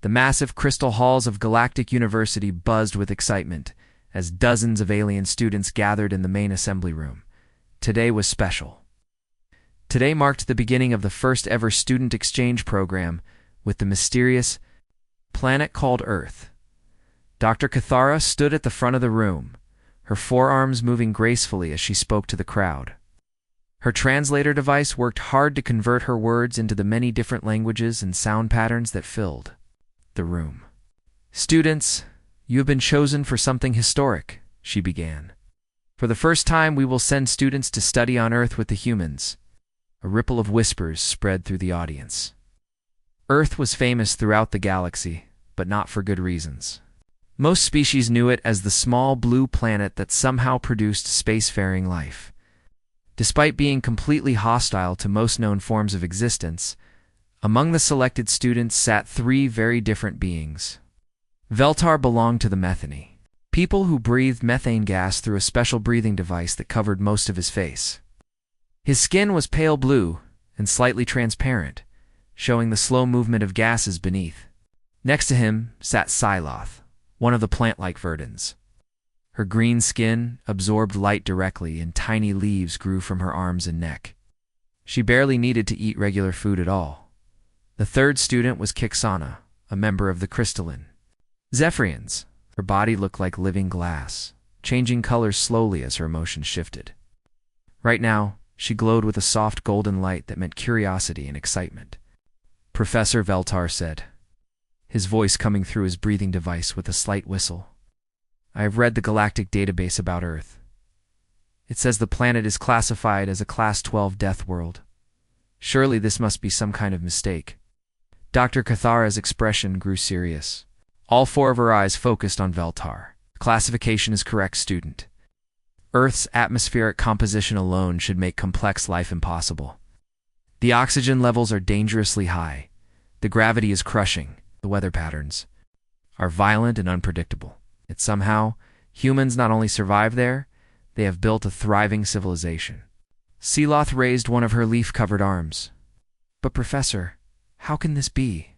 The massive crystal halls of Galactic University buzzed with excitement as dozens of alien students gathered in the main assembly room. Today was special. Today marked the beginning of the first ever student exchange program with the mysterious planet called Earth. Dr. Cathara stood at the front of the room, her forearms moving gracefully as she spoke to the crowd. Her translator device worked hard to convert her words into the many different languages and sound patterns that filled the room. "Students, you have been chosen for something historic," she began. "For the first time, we will send students to study on Earth with the humans." A ripple of whispers spread through the audience. Earth was famous throughout the galaxy, but not for good reasons. Most species knew it as the small blue planet that somehow produced spacefaring life. Despite being completely hostile to most known forms of existence, among the selected students sat three very different beings. Veltar belonged to the Methany, people who breathed methane gas through a special breathing device that covered most of his face. His skin was pale blue and slightly transparent, showing the slow movement of gases beneath. Next to him sat Siloth, one of the plant-like verdins. Her green skin absorbed light directly, and tiny leaves grew from her arms and neck. She barely needed to eat regular food at all. The third student was Kixana, a member of the crystalline Zephyrians. Her body looked like living glass, changing colors slowly as her emotions shifted. Right now, she glowed with a soft golden light that meant curiosity and excitement. "Professor," Veltar said, his voice coming through his breathing device with a slight whistle, "I have read the galactic database about Earth. It says the planet is classified as a Class 12 Deathworld. Surely this must be some kind of mistake." Dr. Cathara's expression grew serious. All four of her eyes focused on Veltar. "Classification is correct, student. Earth's atmospheric composition alone should make complex life impossible. The oxygen levels are dangerously high. The gravity is crushing. The weather patterns are violent and unpredictable. Yet somehow, humans not only survive there, they have built a thriving civilization." Siloth raised one of her leaf-covered arms. "But Professor, how can this be?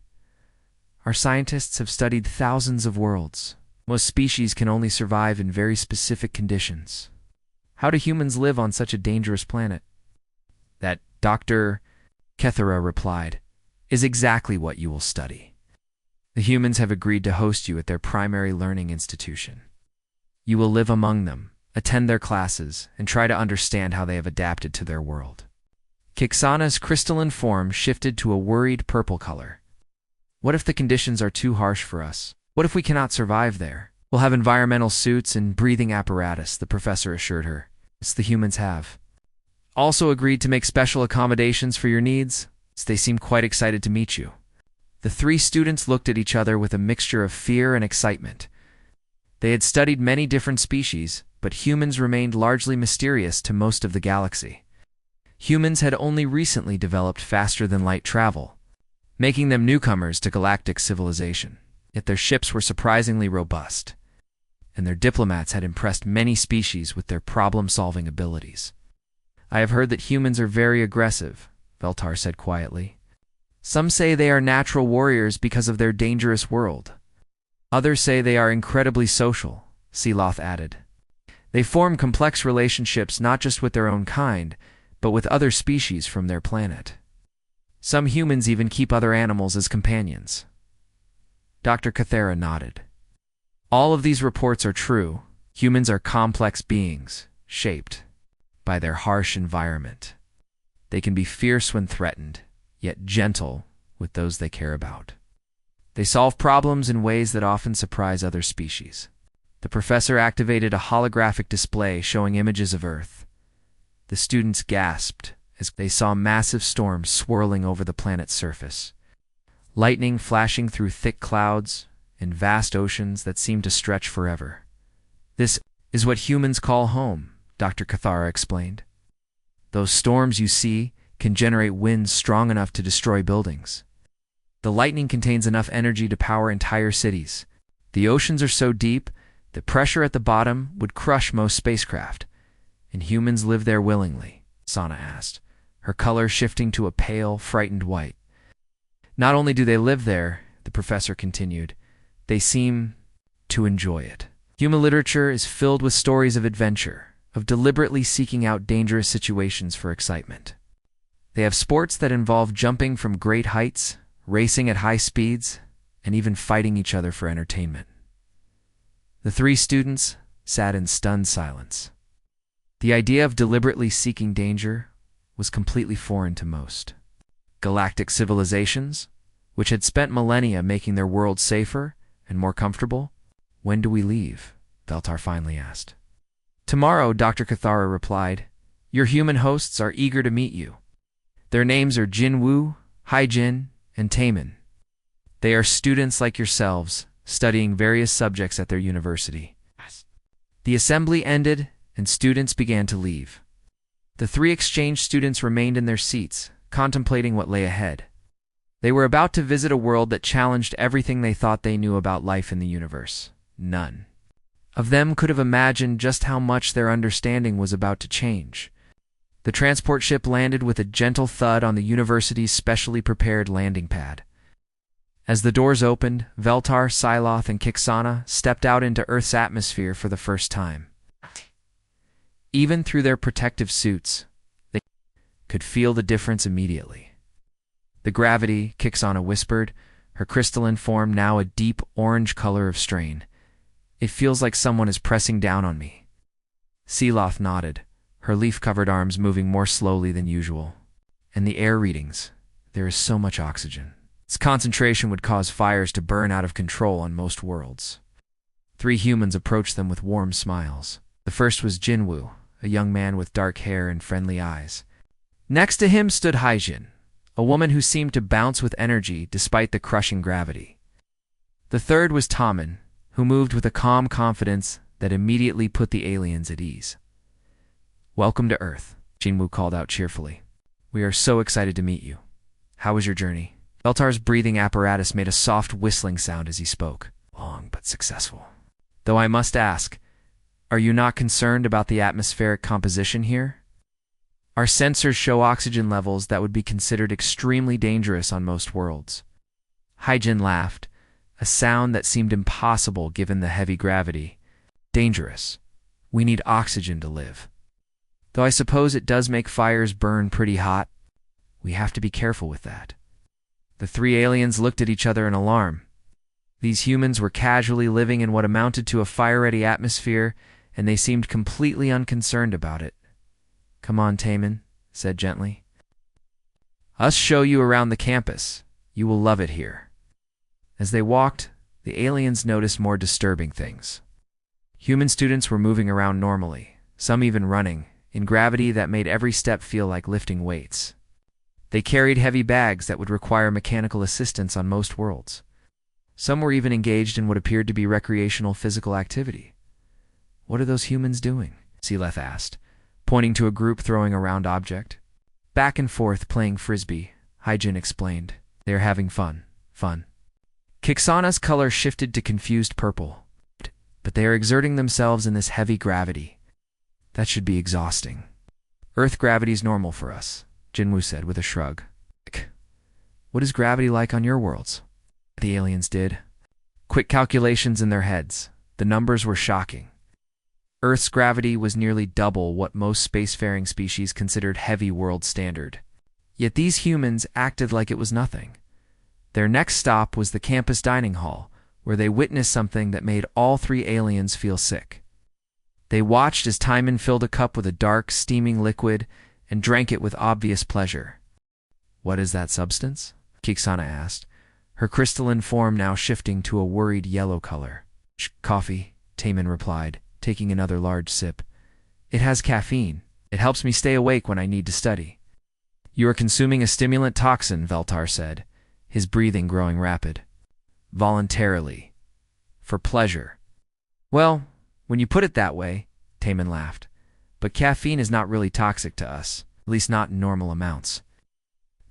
Our scientists have studied thousands of worlds. Most species can only survive in very specific conditions. How do humans live on such a dangerous planet?" "That," Dr. Cathara replied, "is exactly what you will study. The humans have agreed to host you at their primary learning institution. You will live among them, attend their classes, and try to understand how they have adapted to their world." Kixana's crystalline form shifted to a worried purple color. "What if the conditions are too harsh for us? What if we cannot survive there?" "We'll have environmental suits and breathing apparatus," the professor assured her. "It's the humans have also agreed to make special accommodations for your needs. They seem quite excited to meet you." The three students looked at each other with a mixture of fear and excitement. They had studied many different species, but humans remained largely mysterious to most of the galaxy. Humans had only recently developed faster-than-light travel, making them newcomers to galactic civilization. Yet their ships were surprisingly robust, and their diplomats had impressed many species with their problem-solving abilities. "I have heard that humans are very aggressive," Veltar said quietly. "Some say they are natural warriors because of their dangerous world. Others say they are incredibly social," Siloth added. "They form complex relationships not just with their own kind, but with other species from their planet. Some humans even keep other animals as companions." Dr. Cathara nodded. "All of these reports are true. Humans are complex beings, shaped by their harsh environment. They can be fierce when threatened, yet gentle with those they care about. They solve problems in ways that often surprise other species." The professor activated a holographic display showing images of Earth. The students gasped as they saw massive storms swirling over the planet's surface, lightning flashing through thick clouds, and vast oceans that seemed to stretch forever. "This is what humans call home," Dr. Cathara explained. "Those storms you see can generate winds strong enough to destroy buildings. The lightning contains enough energy to power entire cities. The oceans are so deep that pressure at the bottom would crush most spacecraft. And humans live there willingly?" Sana asked, her color shifting to a pale, frightened white. "Not only do they live there, the professor continued. They seem to enjoy it. Human literature is filled with stories of adventure, of deliberately seeking out dangerous situations for excitement. They have sports that involve jumping from great heights, racing at high speeds, and even fighting each other for entertainment. The three students sat in stunned silence. The idea of deliberately seeking danger was completely foreign to most. Galactic civilizations, which had spent millennia making their world safer and more comfortable, when do we leave? Veltar finally asked. Tomorrow, Dr. Cathara replied. Your human hosts are eager to meet you. Their names are Jinwoo, Haijin, and Taemin. They are students like yourselves, studying various subjects at their university. The assembly ended, and students began to leave. The three exchange students remained in their seats, contemplating what lay ahead. They were about to visit a world that challenged everything they thought they knew about life in the universe. None of them could have imagined just how much their understanding was about to change. The transport ship landed with a gentle thud on the university's specially prepared landing pad. As the doors opened, Veltar, Siloth, and Kixana stepped out into Earth's atmosphere for the first time. Even through their protective suits, they could feel the difference immediately. The gravity, Kixana whispered, her crystalline form now a deep orange color of strain. It feels like someone is pressing down on me. Siloth nodded, her leaf-covered arms moving more slowly than usual. And the air readings. There is so much oxygen. Its concentration would cause fires to burn out of control on most worlds. Three humans approached them with warm smiles. The first was Jinwoo, a young man with dark hair and friendly eyes. Next to him stood Haijin, a woman who seemed to bounce with energy despite the crushing gravity. The third was Taemin, who moved with a calm confidence that immediately put the aliens at ease. Welcome to Earth, Jinwoo called out cheerfully. We are so excited to meet you. How was your journey? Veltar's breathing apparatus made a soft whistling sound as he spoke. Long but successful. Though I must ask, are you not concerned about the atmospheric composition here? Our sensors show oxygen levels that would be considered extremely dangerous on most worlds. Haijin laughed, a sound that seemed impossible given the heavy gravity. Dangerous. We need oxygen to live. Though I suppose it does make fires burn pretty hot, we have to be careful with that. The three aliens looked at each other in alarm. These humans were casually living in what amounted to a fire-ready atmosphere, and they seemed completely unconcerned about it. Come on, Taemin, said gently. Us show you around the campus. You will love it here. As they walked, the aliens noticed more disturbing things. Human students were moving around normally, some even running, in gravity that made every step feel like lifting weights. They carried heavy bags that would require mechanical assistance on most worlds. Some were even engaged in what appeared to be recreational physical activity. What are those humans doing? Siloth asked, pointing to a group throwing a round object. Back and forth playing frisbee, Haijin explained. They are having fun. Kixana's color shifted to confused purple. But they are exerting themselves in this heavy gravity. That should be exhausting. Earth gravity's normal for us, Jinwoo said with a shrug. What is gravity like on your worlds? The aliens did. Quick calculations in their heads. The numbers were shocking. Earth's gravity was nearly double what most spacefaring species considered heavy world standard. Yet these humans acted like it was nothing. Their next stop was the campus dining hall, where they witnessed something that made all three aliens feel sick. They watched as Taemin filled a cup with a dark, steaming liquid and drank it with obvious pleasure. What is that substance? Kixana asked, her crystalline form now shifting to a worried yellow color. Coffee, Taemin replied, taking another large sip. It has caffeine. It helps me stay awake when I need to study. You are consuming a stimulant toxin, Veltar said, his breathing growing rapid. Voluntarily. For pleasure. Well, when you put it that way, Taemin laughed. But caffeine is not really toxic to us, at least not in normal amounts.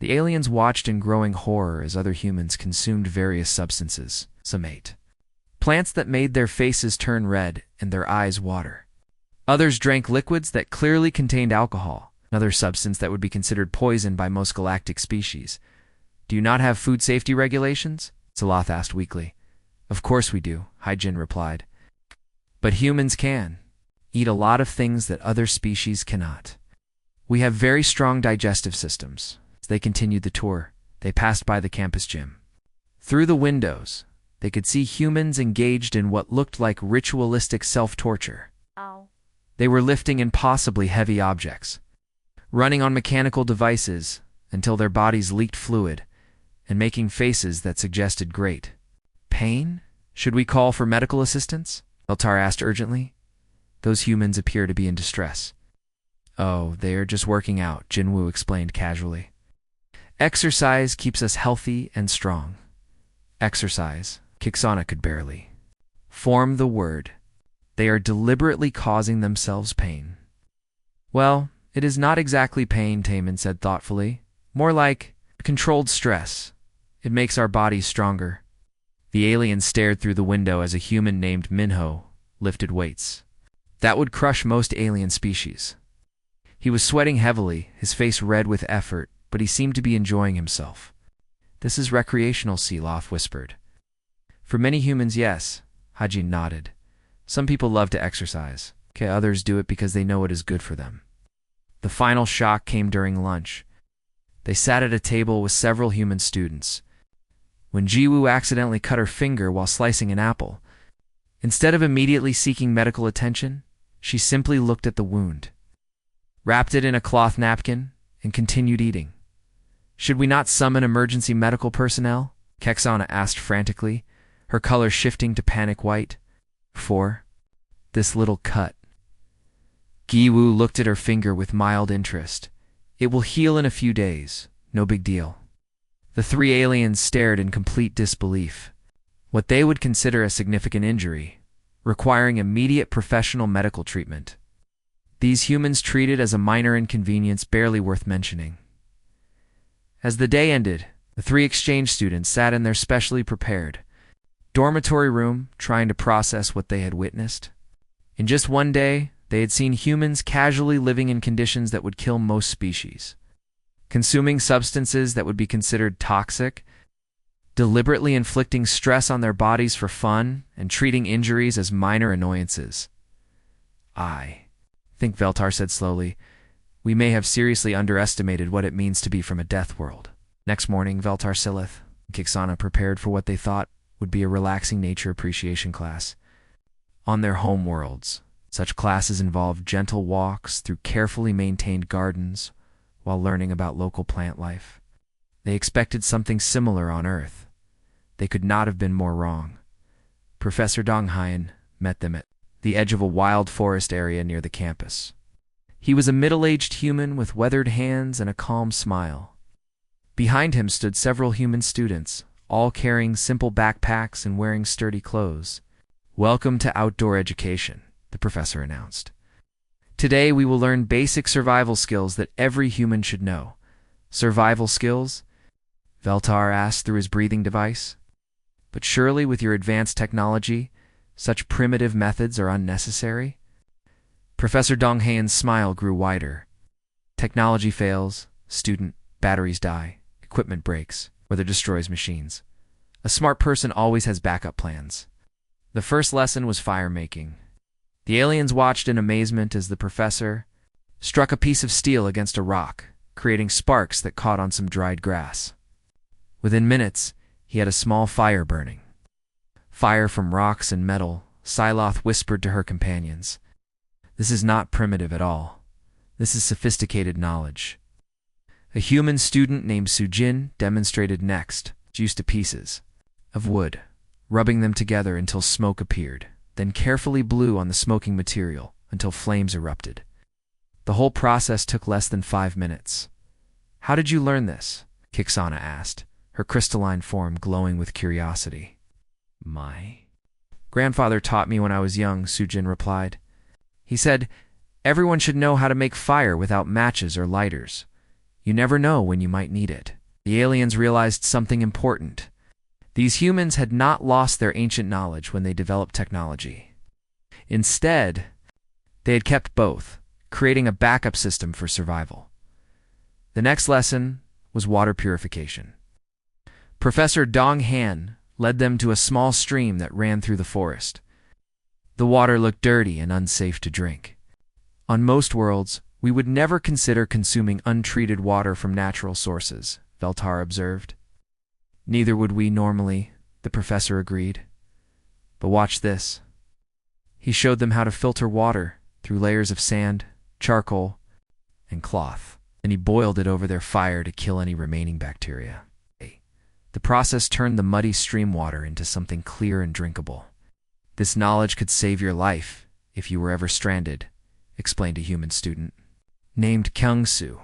The aliens watched in growing horror as other humans consumed various substances. Some ate plants that made their faces turn red and their eyes water. Others drank liquids that clearly contained alcohol, another substance that would be considered poison by most galactic species. Do you not have food safety regulations? Saloth asked weakly. Of course we do, Hyjin replied. But humans can eat a lot of things that other species cannot. We have very strong digestive systems. As they continued the tour, they passed by the campus gym. Through the windows, they could see humans engaged in what looked like ritualistic self-torture. Ow. They were lifting impossibly heavy objects, running on mechanical devices until their bodies leaked fluid, and making faces that suggested great pain. Should we call for medical assistance? Veltar asked urgently. Those humans appear to be in distress. Oh, they are just working out, Jinwoo explained casually. Exercise keeps us healthy and strong. Exercise, Kixana could barely form the word. They are deliberately causing themselves pain. Well, it is not exactly pain, Taemin said thoughtfully. More like controlled stress. It makes our bodies stronger. The alien stared through the window as a human named Minho lifted weights. That would crush most alien species. He was sweating heavily, his face red with effort, but he seemed to be enjoying himself. This is recreational, Seeloth whispered. For many humans, yes, Hajin nodded. Some people love to exercise. Others do it because they know it is good for them. The final shock came during lunch. They sat at a table with several human students. When Jiwoo accidentally cut her finger while slicing an apple, instead of immediately seeking medical attention, she simply looked at the wound, wrapped it in a cloth napkin, and continued eating. Should we not summon emergency medical personnel? Kexana asked frantically, her color shifting to panic white. For this little cut. Giwoo looked at her finger with mild interest. It will heal in a few days. No big deal. The three aliens stared in complete disbelief. What they would consider a significant injury, requiring immediate professional medical treatment. These humans treated as a minor inconvenience barely worth mentioning. As the day ended, the three exchange students sat in their specially prepared dormitory room trying to process what they had witnessed. In just one day, they had seen humans casually living in conditions that would kill most species, consuming substances that would be considered toxic, deliberately inflicting stress on their bodies for fun, and treating injuries as minor annoyances. I think, Veltar said slowly, we may have seriously underestimated what it means to be from a death world. Next morning, Veltar Silith and Kixana prepared for what they thought would be a relaxing nature appreciation class. On their home worlds, such classes involved gentle walks through carefully maintained gardens while learning about local plant life. They expected something similar on Earth. They could not have been more wrong. Professor Donghayan met them at the edge of a wild forest area near the campus. He was a middle-aged human with weathered hands and a calm smile. Behind him stood several human students, all carrying simple backpacks and wearing sturdy clothes. Welcome to outdoor education, the professor announced. Today we will learn basic survival skills that every human should know. Survival skills? Veltar asked through his breathing device. But surely with your advanced technology, such primitive methods are unnecessary? Professor Donghayan's smile grew wider. Technology fails, student, batteries die, equipment breaks, weather destroys machines. A smart person always has backup plans. The first lesson was fire making. The aliens watched in amazement as the professor struck a piece of steel against a rock, creating sparks that caught on some dried grass. Within minutes, he had a small fire burning. Fire from rocks and metal, Siloth whispered to her companions. This is not primitive at all. This is sophisticated knowledge. A human student named Sujin demonstrated next, used a pieces of wood, rubbing them together until smoke appeared, then carefully blew on the smoking material until flames erupted. The whole process took less than 5 minutes. How did you learn this? Kixana asked, her crystalline form glowing with curiosity. My grandfather taught me when I was young, Sujin replied. He said, everyone should know how to make fire without matches or lighters. You never know when you might need it. The aliens realized something important. These humans had not lost their ancient knowledge when they developed technology. Instead, they had kept both, creating a backup system for survival. The next lesson was water purification. Professor Dong Han led them to a small stream that ran through the forest. The water looked dirty and unsafe to drink. On most worlds, we would never consider consuming untreated water from natural sources, Veltar observed. Neither would we normally, the professor agreed. But watch this. He showed them how to filter water through layers of sand, charcoal, and cloth. Then he boiled it over their fire to kill any remaining bacteria. The process turned the muddy stream water into something clear and drinkable. This knowledge could save your life if you were ever stranded, explained a human student named Kyung-soo.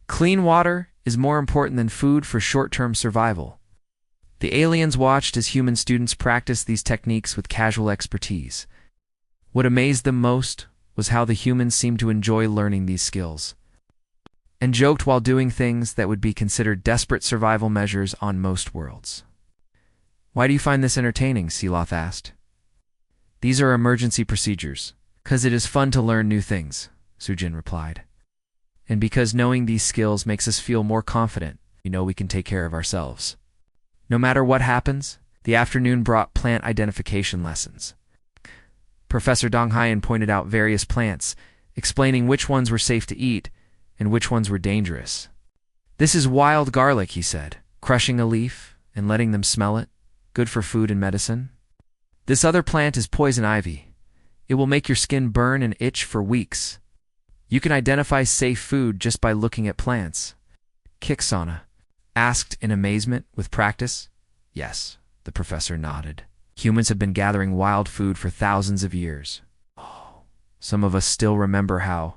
Clean water is more important than food for short-term survival. The aliens watched as human students practiced these techniques with casual expertise. What amazed them most was how the humans seemed to enjoy learning these skills, and joked while doing things that would be considered desperate survival measures on most worlds. Why do you find this entertaining? Seeloth asked. These are emergency procedures. 'Cause it is fun to learn new things, Sujin replied. And because knowing these skills makes us feel more confident, we know we can take care of ourselves. No matter what happens, the afternoon brought plant identification lessons. Professor Donghayan pointed out various plants, explaining which ones were safe to eat and which ones were dangerous. This is wild garlic, he said, crushing a leaf and letting them smell it, good for food and medicine. This other plant is poison ivy. It will make your skin burn and itch for weeks. You can identify safe food just by looking at plants. Kiksana asked in amazement. With practice? Yes, the professor nodded. Humans have been gathering wild food for thousands of years. Oh, some of us still remember how.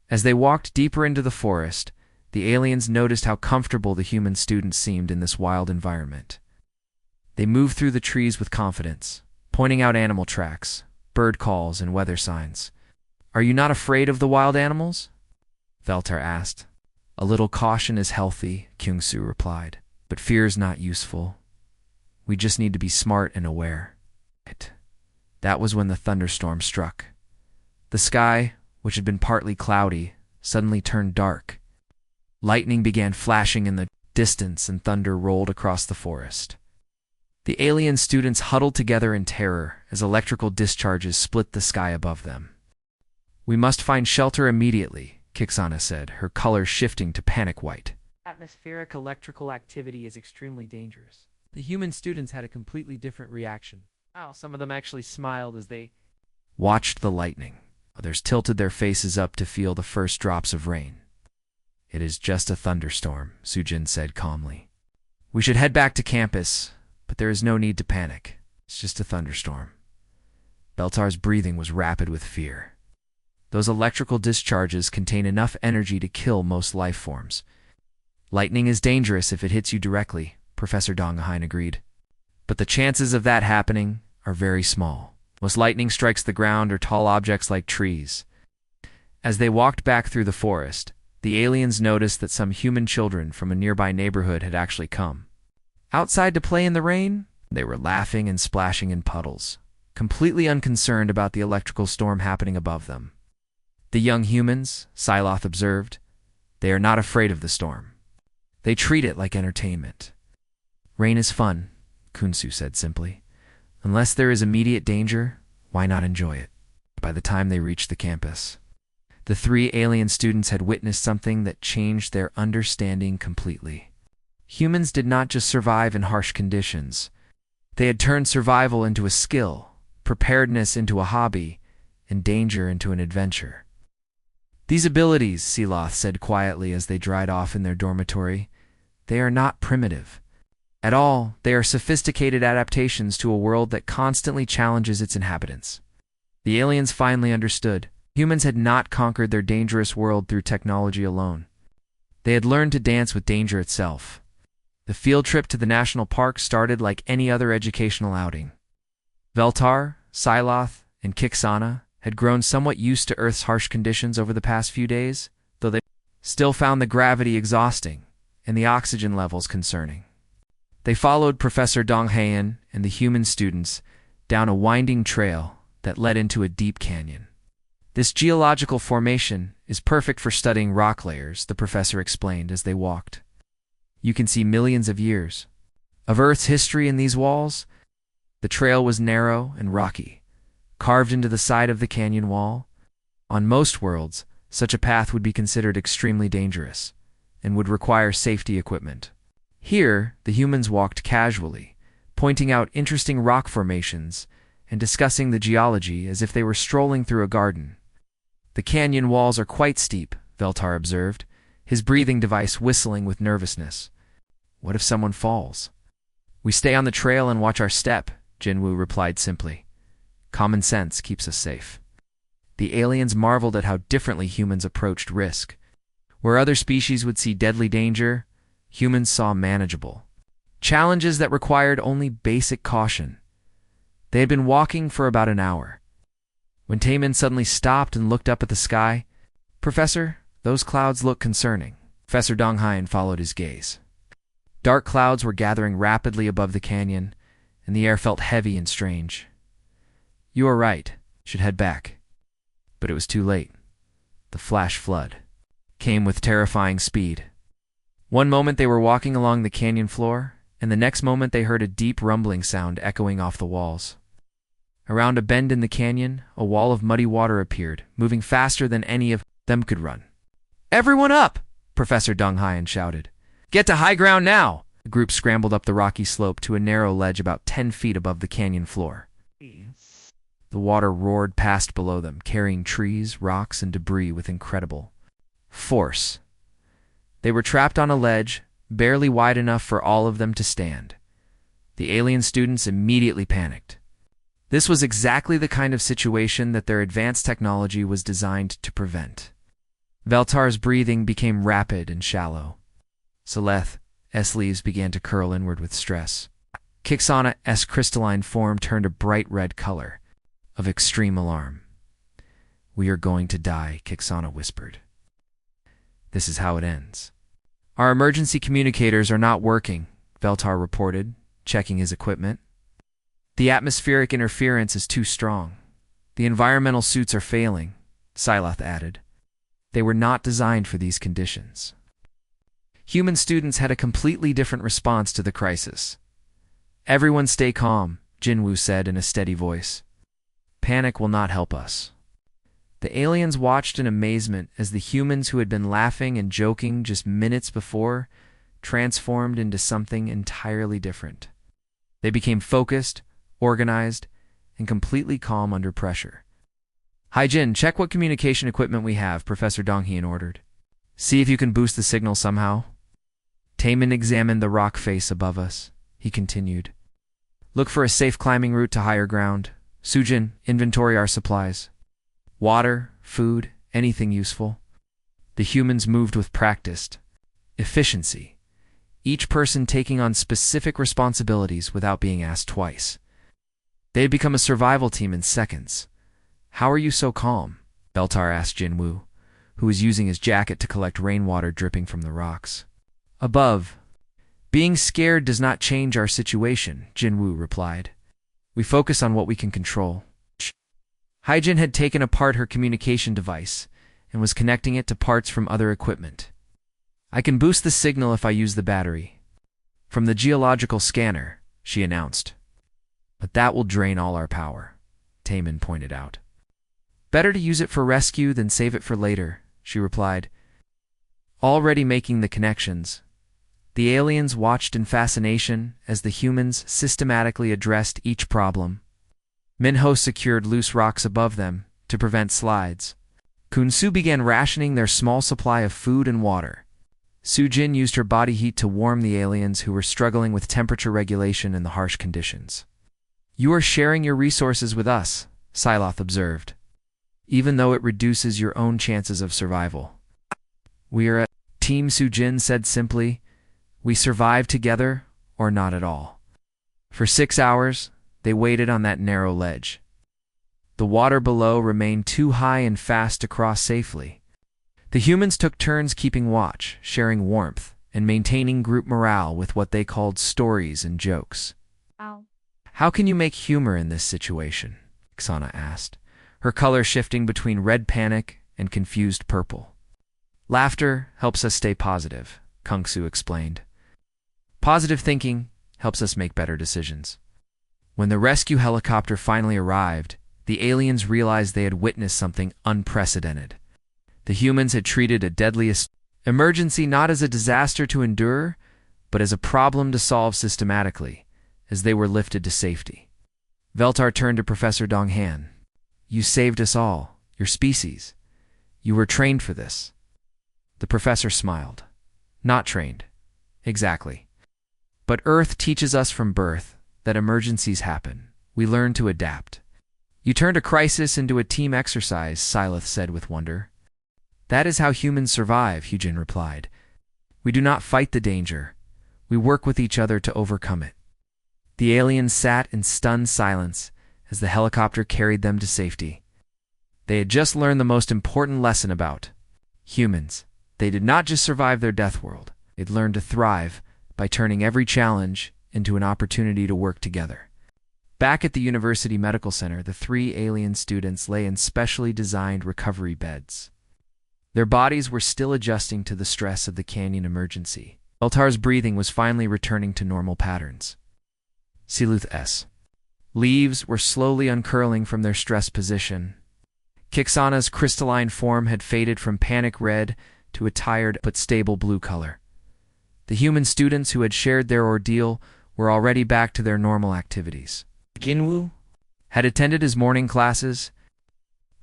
As they walked deeper into the forest, the aliens noticed how comfortable the human students seemed in this wild environment. They moved through the trees with confidence, pointing out animal tracks, bird calls, and weather signs. Are you not afraid of the wild animals? Veltar asked. A little caution is healthy, Kyung-soo replied, but fear is not useful. We just need to be smart and aware. That was when the thunderstorm struck. The sky, which had been partly cloudy, suddenly turned dark. Lightning began flashing in the distance and thunder rolled across the forest. The alien students huddled together in terror as electrical discharges split the sky above them. We must find shelter immediately, Kiksana said, her color shifting to panic white. Atmospheric electrical activity is extremely dangerous. The human students had a completely different reaction. Wow, some of them actually smiled as they watched the lightning. Others tilted their faces up to feel the first drops of rain. It is just a thunderstorm, Sujin said calmly. We should head back to campus, but there is no need to panic. It's just a thunderstorm. Beltar's breathing was rapid with fear. Those electrical discharges contain enough energy to kill most life forms. Lightning is dangerous if it hits you directly, Professor Donghain agreed. But the chances of that happening are very small. Most lightning strikes the ground or tall objects like trees. As they walked back through the forest, the aliens noticed that some human children from a nearby neighborhood had actually come. Outside to play in the rain, they were laughing and splashing in puddles, completely unconcerned about the electrical storm happening above them. The young humans, Siloth observed, they are not afraid of the storm. They treat it like entertainment. Rain is fun, Kunsu said simply. Unless there is immediate danger, why not enjoy it? By the time they reached the campus, the three alien students had witnessed something that changed their understanding completely. Humans did not just survive in harsh conditions. They had turned survival into a skill, preparedness into a hobby, and danger into an adventure. These abilities, Seeloth said quietly as they dried off in their dormitory, they are not primitive. At all, they are sophisticated adaptations to a world that constantly challenges its inhabitants. The aliens finally understood. Humans had not conquered their dangerous world through technology alone. They had learned to dance with danger itself. The field trip to the national park started like any other educational outing. Veltar, Siloth, and Kiksana had grown somewhat used to Earth's harsh conditions over the past few days, though they still found the gravity exhausting and the oxygen levels concerning. They followed Professor Donghayan and the human students down a winding trail that led into a deep canyon. This geological formation is perfect for studying rock layers, the professor explained as they walked. You can see millions of years, of Earth's history in these walls. The trail was narrow and rocky, carved into the side of the canyon wall. On most worlds, such a path would be considered extremely dangerous and would require safety equipment. Here, the humans walked casually, pointing out interesting rock formations and discussing the geology as if they were strolling through a garden. "The canyon walls are quite steep," Veltar observed, his breathing device whistling with nervousness. "What if someone falls?" "We stay on the trail and watch our step," Jinwoo replied simply. "Common sense keeps us safe." The aliens marveled at how differently humans approached risk. Where other species would see deadly danger, humans saw manageable challenges that required only basic caution. They had been walking for about an hour when Taemin suddenly stopped and looked up at the sky. "Professor, those clouds look concerning." Professor Donghain followed his gaze. Dark clouds were gathering rapidly above the canyon, and the air felt heavy and strange. "You are right. Should head back." But it was too late. The flash flood came with terrifying speed. One moment they were walking along the canyon floor, and the next moment they heard a deep rumbling sound echoing off the walls. Around a bend in the canyon, a wall of muddy water appeared, moving faster than any of them could run. "Everyone up!" Professor Donghain shouted. "Get to high ground now!" The group scrambled up the rocky slope to a narrow ledge about 10 feet above the canyon floor. The water roared past below them, carrying trees, rocks, and debris with incredible force. They were trapped on a ledge, barely wide enough for all of them to stand. The alien students immediately panicked. This was exactly the kind of situation that their advanced technology was designed to prevent. Veltar's breathing became rapid and shallow. Seleth's leaves began to curl inward with stress. Kixana's crystalline form turned a bright red color of extreme alarm. "We are going to die," Kixana whispered. "This is how it ends." "Our emergency communicators are not working," Veltar reported, checking his equipment. "The atmospheric interference is too strong. The environmental suits are failing," Syleth added. "They were not designed for these conditions." Human students had a completely different response to the crisis. "Everyone stay calm," Jinwoo said in a steady voice. "Panic will not help us." The aliens watched in amazement as the humans who had been laughing and joking just minutes before transformed into something entirely different. They became focused, organized, and completely calm under pressure. "Hai-Jin, check what communication equipment we have," Professor Donghain ordered. "See if you can boost the signal somehow." Taemin examined the rock face above us. He continued. "Look for a safe climbing route to higher ground. Sujin, inventory our supplies. Water, food, anything useful." The humans moved with practiced efficiency, each person taking on specific responsibilities without being asked twice. They had become a survival team in seconds. "How are you so calm?" Veltar asked Jinwoo, who was using his jacket to collect rainwater dripping from the rocks. "Above. Being scared does not change our situation," Jinwoo replied. "We focus on what we can control." Hai-Jin had taken apart her communication device and was connecting it to parts from other equipment. "I can boost the signal if I use the battery from the geological scanner," she announced. "But that will drain all our power," Taemin pointed out. "Better to use it for rescue than save it for later," she replied. Already making the connections, the aliens watched in fascination as the humans systematically addressed each problem. Minho secured loose rocks above them to prevent slides. Kunsu began rationing their small supply of food and water. Sujin used her body heat to warm the aliens who were struggling with temperature regulation in the harsh conditions. "You are sharing your resources with us," Syleth observed, "even though it reduces your own chances of survival." "We are a team," Sujin said simply. "We survive together or not at all." For 6 hours, they waited on that narrow ledge. The water below remained too high and fast to cross safely. The humans took turns keeping watch, sharing warmth, and maintaining group morale with what they called stories and jokes. Ow. "How can you make humor in this situation?" Xana asked, her color shifting between red panic and confused purple. "Laughter helps us stay positive," Kungsu explained. "Positive thinking helps us make better decisions. When the rescue helicopter finally arrived, the aliens realized they had witnessed something unprecedented. The humans had treated a deadly emergency not as a disaster to endure, but as a problem to solve systematically, as they were lifted to safety. Veltar turned to Professor Donghan. "You saved us all, your species. You were trained for this." The professor smiled. "Not trained. Exactly. But Earth teaches us from birth that emergencies happen. We learn to adapt." "You turned a crisis into a team exercise," Silith said with wonder. "That is how humans survive," Hujin replied. "We do not fight the danger. We work with each other to overcome it." The aliens sat in stunned silence as the helicopter carried them to safety. They had just learned the most important lesson about humans. They did not just survive their Deathworld. They'd learned to thrive by turning every challenge into an opportunity to work together. Back at the University Medical Center, the 3 alien students lay in specially designed recovery beds. Their bodies were still adjusting to the stress of the canyon emergency. Veltar's breathing was finally returning to normal patterns. Siluth's leaves were slowly uncurling from their stressed position. Kixana's crystalline form had faded from panic red to a tired but stable blue color. The human students who had shared their ordeal were already back to their normal activities. Ginwoo had attended his morning classes.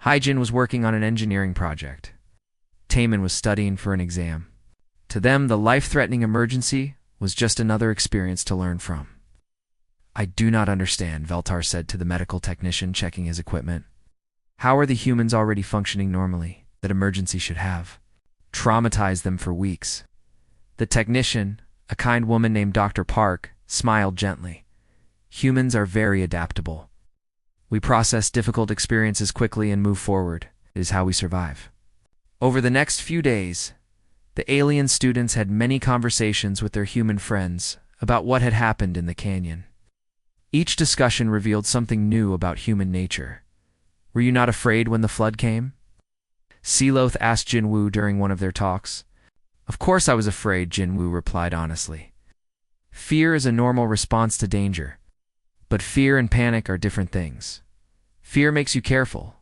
Haijin was working on an engineering project. Taemin was studying for an exam. To them, the life-threatening emergency was just another experience to learn from. "I do not understand," Veltar said to the medical technician checking his equipment. "How are the humans already functioning normally that emergency should have traumatized them for weeks?" The technician, a kind woman named Dr. Park, smiled gently. "Humans are very adaptable. We process difficult experiences quickly and move forward. It is how we survive." Over the next few days, the alien students had many conversations with their human friends about what had happened in the canyon. Each discussion revealed something new about human nature. "Were you not afraid when the flood came?" Siloth asked Jinwoo during one of their talks. "Of course I was afraid," Jinwoo replied honestly. "Fear is a normal response to danger. But fear and panic are different things. Fear makes you careful.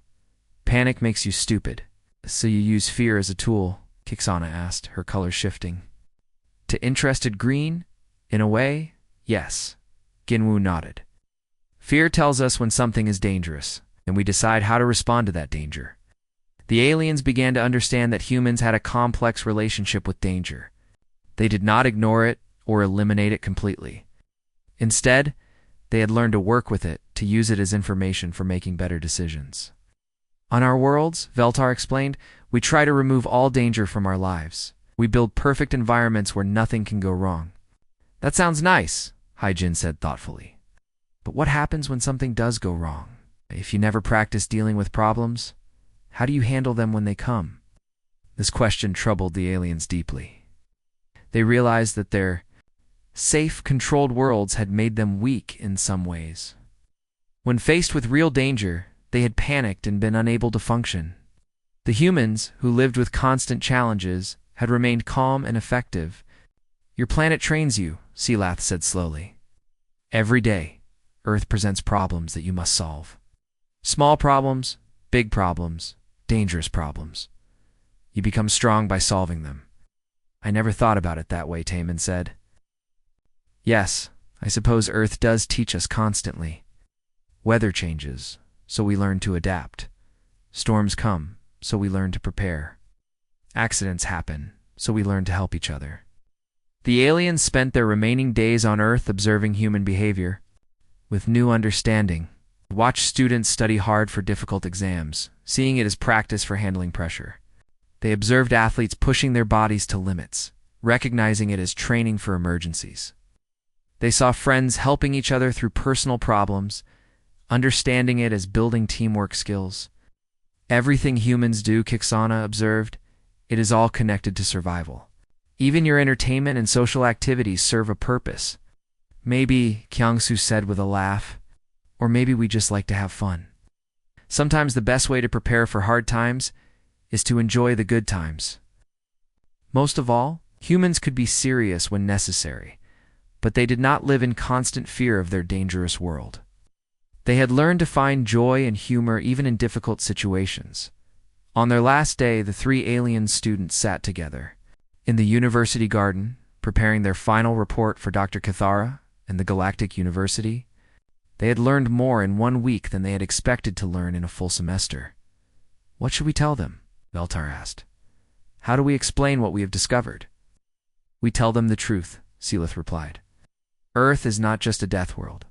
Panic makes you stupid." "So you use fear as a tool?" Kixana asked, her color shifting. "To interested green? In a way, yes." Ginwoo nodded. "Fear tells us when something is dangerous, and we decide how to respond to that danger." The aliens began to understand that humans had a complex relationship with danger. They did not ignore it or eliminate it completely. Instead, they had learned to work with it, to use it as information for making better decisions. "On our worlds," Veltar explained, "we try to remove all danger from our lives. We build perfect environments where nothing can go wrong." "That sounds nice," Haijin said thoughtfully. "But what happens when something does go wrong? If you never practice dealing with problems, how do you handle them when they come?" This question troubled the aliens deeply. They realized that their safe, controlled worlds had made them weak in some ways. When faced with real danger, they had panicked and been unable to function. The humans, who lived with constant challenges, had remained calm and effective. "Your planet trains you," Silath said slowly. "Every day, Earth presents problems that you must solve. Small problems, big problems, dangerous problems. You become strong by solving them." "I never thought about it that way," Taemin said. "Yes, I suppose Earth does teach us constantly. Weather changes, so we learn to adapt. Storms come, so we learn to prepare. Accidents happen, so we learn to help each other." The aliens spent their remaining days on Earth observing human behavior. With new understanding, they watched students study hard for difficult exams, seeing it as practice for handling pressure. They observed athletes pushing their bodies to limits, recognizing it as training for emergencies. They saw friends helping each other through personal problems, understanding it as building teamwork skills. "Everything humans do," Kixana observed, "it is all connected to survival. Even your entertainment and social activities serve a purpose." "Maybe," Kyungsu said with a laugh, "or maybe we just like to have fun. Sometimes the best way to prepare for hard times is to enjoy the good times." Most of all, humans could be serious when necessary, but they did not live in constant fear of their dangerous world. They had learned to find joy and humor even in difficult situations. On their last day, the three alien students sat together in the university garden, preparing their final report for Dr. Cathara and the Galactic University. They had learned more in 1 week than they had expected to learn in a full semester. "What should we tell them?" Veltar asked. "How do we explain what we have discovered?" "We tell them the truth," Seelith replied. "Earth is not just a death world.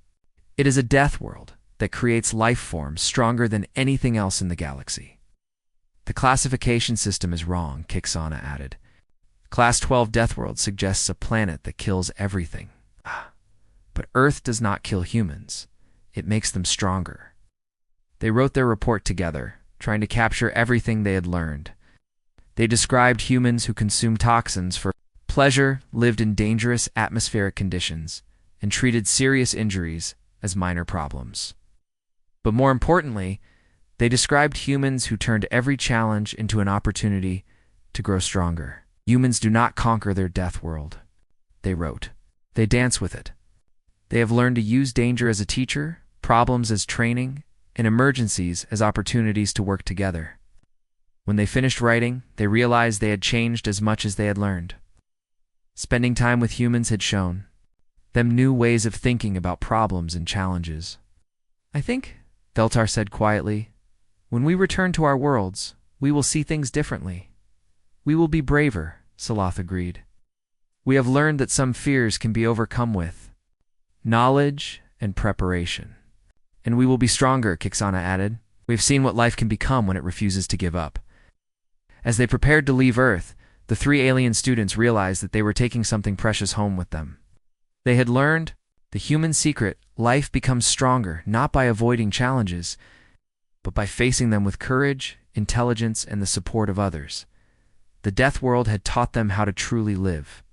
It is a death world that creates life forms stronger than anything else in the galaxy." "The classification system is wrong," Kixana added. "Class 12 Deathworld suggests a planet that kills everything. But Earth does not kill humans. It makes them stronger." They wrote their report together, trying to capture everything they had learned. They described humans who consumed toxins for pleasure, lived in dangerous atmospheric conditions, and treated serious injuries as minor problems. But more importantly, they described humans who turned every challenge into an opportunity to grow stronger. "Humans do not conquer their death world," they wrote. "They dance with it. They have learned to use danger as a teacher, problems as training, and emergencies as opportunities to work together." When they finished writing, they realized they had changed as much as they had learned. Spending time with humans had shown them new ways of thinking about problems and challenges. "I think," Veltar said quietly, "when we return to our worlds, we will see things differently." "We will be braver," Saloth agreed. "We have learned that some fears can be overcome with knowledge and preparation." "And we will be stronger," Kixana added. "We have seen what life can become when it refuses to give up." As they prepared to leave Earth, the three alien students realized that they were taking something precious home with them. They had learned the human secret: life becomes stronger not by avoiding challenges, but by facing them with courage, intelligence, and the support of others. The death world had taught them how to truly live.